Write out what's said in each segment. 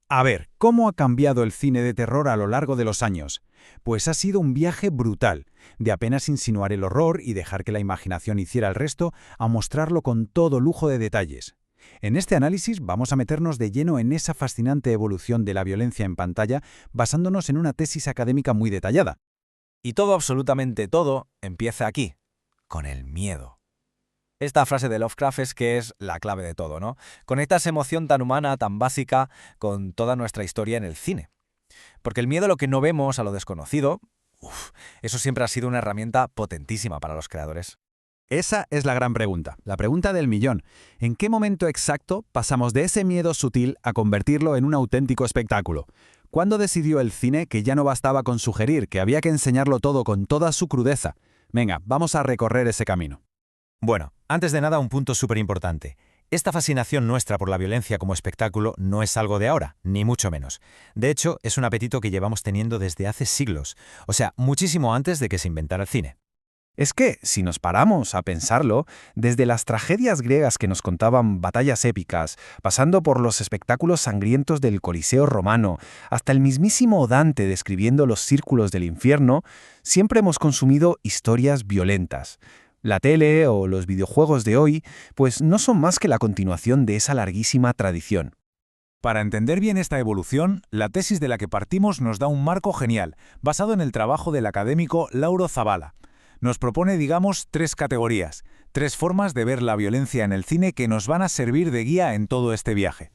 A ver, ¿cómo ha cambiado el cine de terror a lo largo de los años? Pues ha sido un viaje brutal, de apenas insinuar el horror y dejar que la imaginación hiciera el resto, a mostrarlo con todo lujo de detalles. En este análisis vamos a meternos de lleno en esa fascinante evolución de la violencia en pantalla, basándonos en una tesis académica muy detallada. Y todo, absolutamente todo, empieza aquí, con el miedo. Esta frase de Lovecraft es la clave de todo, ¿no? Conecta esa emoción tan humana, tan básica, con toda nuestra historia en el cine. Porque el miedo a lo que no vemos, a lo desconocido, eso siempre ha sido una herramienta potentísima para los creadores. Esa es la gran pregunta, la pregunta del millón. ¿En qué momento exacto pasamos de ese miedo sutil a convertirlo en un auténtico espectáculo? ¿Cuándo decidió el cine que ya no bastaba con sugerir, que había que enseñarlo todo con toda su crudeza? Venga, vamos a recorrer ese camino. Bueno, antes de nada, un punto súper importante. Esta fascinación nuestra por la violencia como espectáculo no es algo de ahora, ni mucho menos. De hecho, es un apetito que llevamos teniendo desde hace siglos, o sea, muchísimo antes de que se inventara el cine. Es que, si nos paramos a pensarlo, desde las tragedias griegas que nos contaban batallas épicas, pasando por los espectáculos sangrientos del Coliseo romano, hasta el mismísimo Dante describiendo los círculos del infierno, siempre hemos consumido historias violentas. La tele o los videojuegos de hoy, pues no son más que la continuación de esa larguísima tradición. Para entender bien esta evolución, la tesis de la que partimos nos da un marco genial, basado en el trabajo del académico Lauro Zabala. Nos propone, digamos, tres categorías, tres formas de ver la violencia en el cine que nos van a servir de guía en todo este viaje.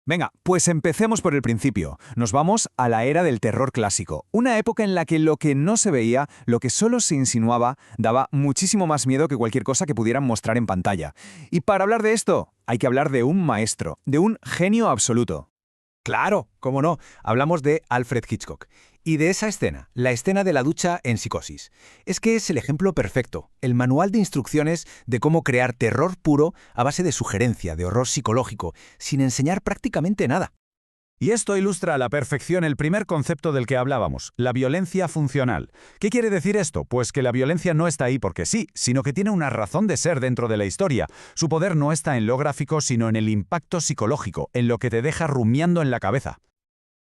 Venga, pues empecemos por el principio. Nos vamos a la era del terror clásico, una época en la que lo que no se veía, lo que solo se insinuaba, daba muchísimo más miedo que cualquier cosa que pudieran mostrar en pantalla. Y para hablar de esto, hay que hablar de un maestro, de un genio absoluto. Claro, cómo no, hablamos de Alfred Hitchcock. Y de esa escena, la escena de la ducha en Psicosis. Es que es el ejemplo perfecto, el manual de instrucciones de cómo crear terror puro a base de sugerencia, de horror psicológico, sin enseñar prácticamente nada. Y esto ilustra a la perfección el primer concepto del que hablábamos, la violencia funcional. ¿Qué quiere decir esto? Pues que la violencia no está ahí porque sí, sino que tiene una razón de ser dentro de la historia. Su poder no está en lo gráfico, sino en el impacto psicológico, en lo que te deja rumiando en la cabeza.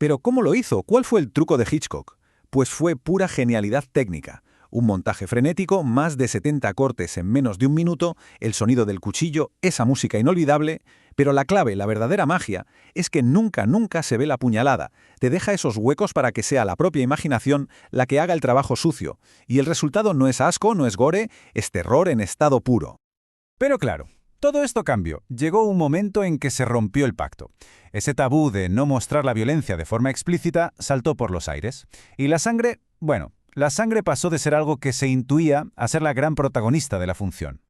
Pero ¿cómo lo hizo? ¿Cuál fue el truco de Hitchcock? Pues fue pura genialidad técnica. Un montaje frenético, más de 70 cortes en menos de un minuto, el sonido del cuchillo, esa música inolvidable, pero la clave, la verdadera magia, es que nunca se ve la puñalada. Te deja esos huecos para que sea la propia imaginación la que haga el trabajo sucio. Y el resultado no es asco, no es gore, es terror en estado puro. Pero claro, todo esto cambió. Llegó un momento en que se rompió el pacto. Ese tabú de no mostrar la violencia de forma explícita saltó por los aires. Y la sangre, la sangre pasó de ser algo que se intuía a ser la gran protagonista de la función.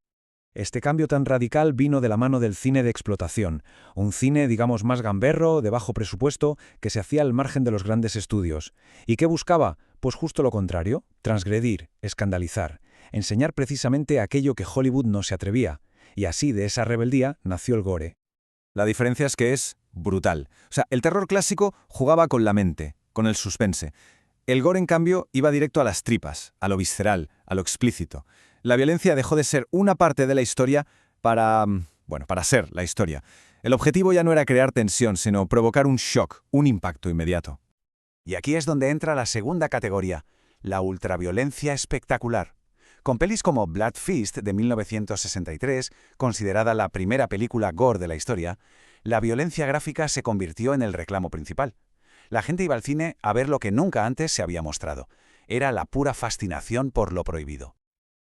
Este cambio tan radical vino de la mano del cine de explotación, un cine, digamos, más gamberro, de bajo presupuesto, que se hacía al margen de los grandes estudios. ¿Y qué buscaba? Pues justo lo contrario, transgredir, escandalizar, enseñar precisamente aquello que Hollywood no se atrevía. Y así, de esa rebeldía, nació el gore. La diferencia es que es brutal. O sea, el terror clásico jugaba con la mente, con el suspense. El gore, en cambio, iba directo a las tripas, a lo visceral, a lo explícito. La violencia dejó de ser una parte de la historia para ser la historia. El objetivo ya no era crear tensión, sino provocar un shock, un impacto inmediato. Y aquí es donde entra la segunda categoría, la ultraviolencia espectacular. Con pelis como Blood Feast de 1963, considerada la primera película gore de la historia, la violencia gráfica se convirtió en el reclamo principal. La gente iba al cine a ver lo que nunca antes se había mostrado. Era la pura fascinación por lo prohibido.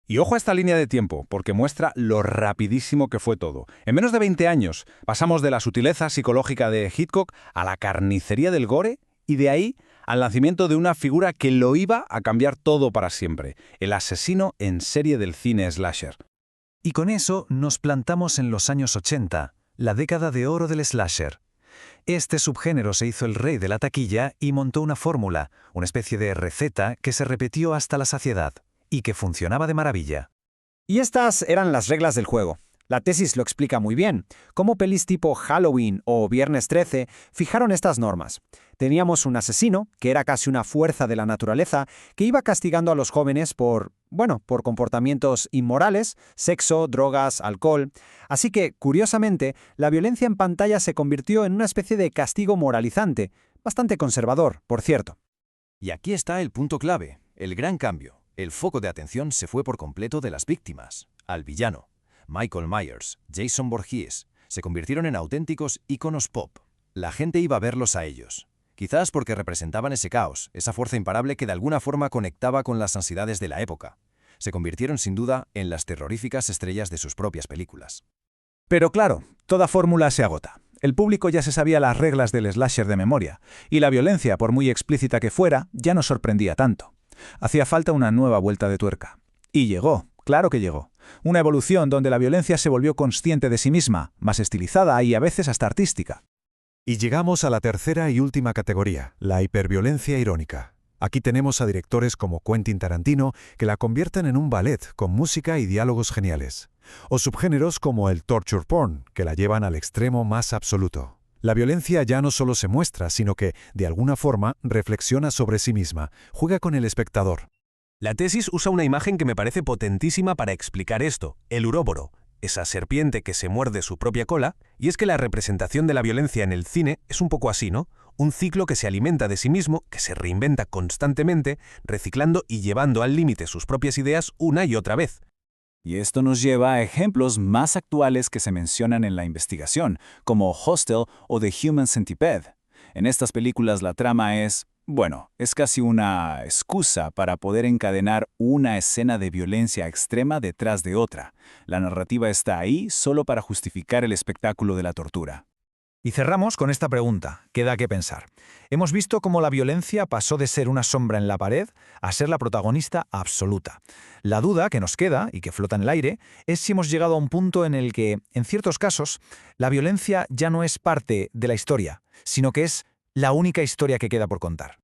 Y ojo a esta línea de tiempo, porque muestra lo rapidísimo que fue todo. En menos de 20 años, pasamos de la sutileza psicológica de Hitchcock a la carnicería del gore y de ahí al nacimiento de una figura que lo iba a cambiar todo para siempre, el asesino en serie del cine slasher. Y con eso nos plantamos en los años 80, la década de oro del slasher. Este subgénero se hizo el rey de la taquilla y montó una fórmula, una especie de receta que se repitió hasta la saciedad y que funcionaba de maravilla. Y estas eran las reglas del juego. La tesis lo explica muy bien. Cómo pelis tipo Halloween o Viernes 13 fijaron estas normas. Teníamos un asesino, que era casi una fuerza de la naturaleza, que iba castigando a los jóvenes por comportamientos inmorales, sexo, drogas, alcohol. Así que, curiosamente, la violencia en pantalla se convirtió en una especie de castigo moralizante, bastante conservador, por cierto. Y aquí está el punto clave, el gran cambio. El foco de atención se fue por completo de las víctimas, al villano. Michael Myers, Jason Voorhees, se convirtieron en auténticos íconos pop. La gente iba a verlos a ellos. Quizás porque representaban ese caos, esa fuerza imparable que de alguna forma conectaba con las ansiedades de la época. Se convirtieron sin duda en las terroríficas estrellas de sus propias películas. Pero claro, toda fórmula se agota. El público ya se sabía las reglas del slasher de memoria, y la violencia, por muy explícita que fuera, ya no sorprendía tanto. Hacía falta una nueva vuelta de tuerca. Y llegó, claro que llegó. Una evolución donde la violencia se volvió consciente de sí misma, más estilizada y a veces hasta artística. Y llegamos a la tercera y última categoría, la hiperviolencia irónica. Aquí tenemos a directores como Quentin Tarantino que la convierten en un ballet con música y diálogos geniales. O subgéneros como el torture porn, que la llevan al extremo más absoluto. La violencia ya no solo se muestra, sino que, de alguna forma, reflexiona sobre sí misma, juega con el espectador. La tesis usa una imagen que me parece potentísima para explicar esto, el uróboro, esa serpiente que se muerde su propia cola, y es que la representación de la violencia en el cine es un poco así, ¿no? Un ciclo que se alimenta de sí mismo, que se reinventa constantemente, reciclando y llevando al límite sus propias ideas una y otra vez. Y esto nos lleva a ejemplos más actuales que se mencionan en la investigación, como Hostel o The Human Centipede. En estas películas la trama es casi una excusa para poder encadenar una escena de violencia extrema detrás de otra. La narrativa está ahí solo para justificar el espectáculo de la tortura. Y cerramos con esta pregunta, que da que pensar. Hemos visto cómo la violencia pasó de ser una sombra en la pared a ser la protagonista absoluta. La duda que nos queda, y que flota en el aire, es si hemos llegado a un punto en el que, en ciertos casos, la violencia ya no es parte de la historia, sino que es la única historia que queda por contar.